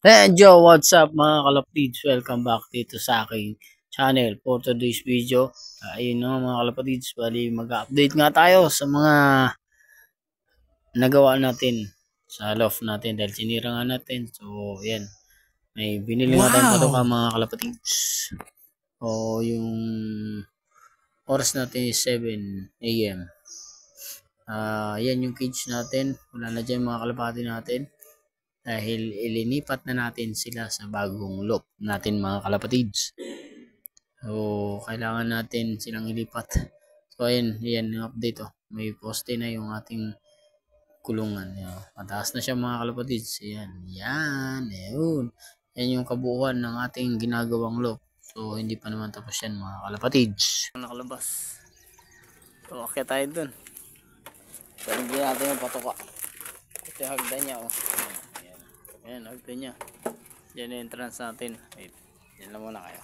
Yo, what's up mga kalapatids? Welcome back dito sa aking channel for today's video. Ayun no mga kalapatids, bali mag-update nga tayo sa mga nagawa natin sa loft natin dahil sinira nga natin. So, yan. May binili nga tayong patoka mga kalapatids. O yung oras natin is 7 AM. Yan yung cage natin. Wala na dyan mga kalapati natin. Dahil ilinipat na natin sila sa bagong loft natin mga kalapatids. So, kailangan natin silang ilipat. So, ayan yung update oh. May poste na yung ating kulungan. Yan. Mataas na siya mga kalapatids. Yan. Yan yung kabuuan ng ating ginagawang loft. So, hindi pa naman tapos yan mga kalapatids. Nakalabas. So, akya tayo dun. So, hindi natin yung patoka. Ito yung hagdan niya oh. Ayan, hagdan niya. Yan yung entrance natin. Wait, yan lang muna kayo.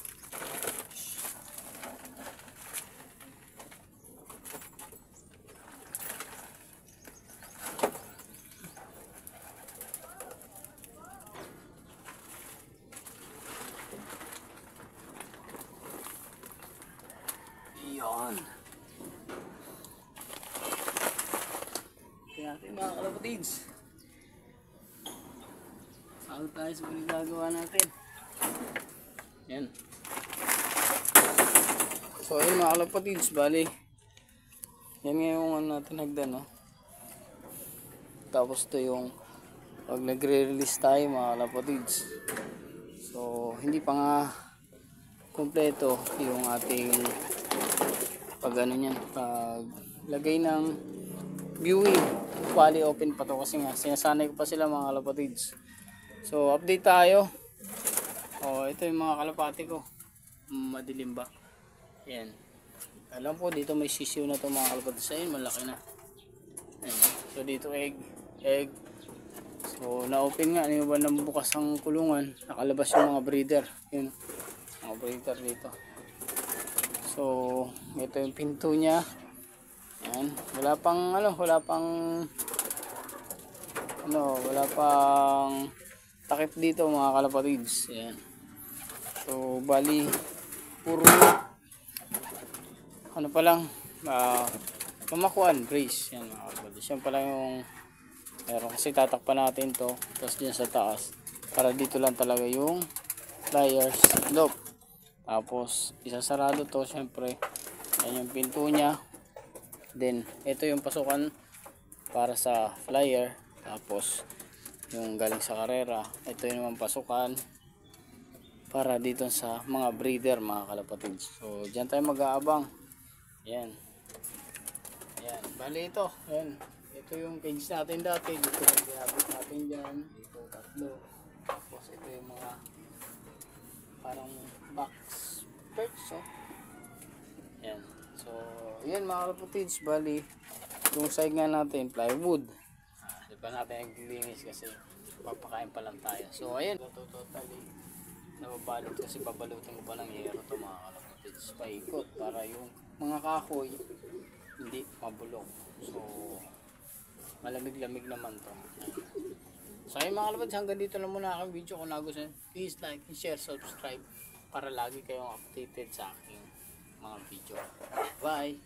Yan. Ito natin mga kalapatids. Out tayo sa pinagagawa natin. Yan. So ayun mga kalapatids, bali yan nga yung natin hagdan no? Tapos ito yung pag nagre-release tayo mga kalapatids. So hindi pa nga kompleto yung ating pag ano nyan, pag lagay ng viewing. Bali open pa to kasi nga sinasanay ko pa sila mga kalapatids. So update tayo. Ito yung mga kalapati ko. Madilim ba? Yan. Alam po dito may sisiw na to mga kalapati. Sa yun malaki na. Yan. So dito egg. So na-open nga. Ano ba nang bukas ang kulungan? Nakalabas yung mga breeder. Yun. Mga breeder dito. So ito yung pinto niya. Yan. Wala pang takip dito mga kalapatids. Yan. So bali puro ano pa lang pamakuan brace. Yan mga kalapatids. Yan pa lang yung meron kasi tatakpan natin to. Tapos dyan sa taas para dito lang talaga yung pliers lock. Tapos isasarado to syempre. Yan yung pinto nya. Then ito yung pasukan para sa flyer. Tapos yung galing sa karera, ito yung naman pasukan para dito sa mga breeder mga kalapatids. So dyan tayo mag-aabang. Yan. Bali ito. Yan. Ito yung cage natin dati. Dito yung pinabit natin dyan. Dito tatlo. Tapos ito yung mga parang box perch. Yan. So yan mga kalapatids. Bali yung side nga natin plywood. Diba natin naglilinis kasi papakain pa lang tayo. So ayan, totally nababalot kasi babalutin ko pa ng hero to mga kalapatids. Paikot para yung mga kahoy hindi mabulok. So malamig-lamig naman to. So ayun mga kalapatids, hanggang dito lang muna aking video. Kung nagustuhan, please like, share, subscribe para lagi kayong updated sa aking mga video. Bye!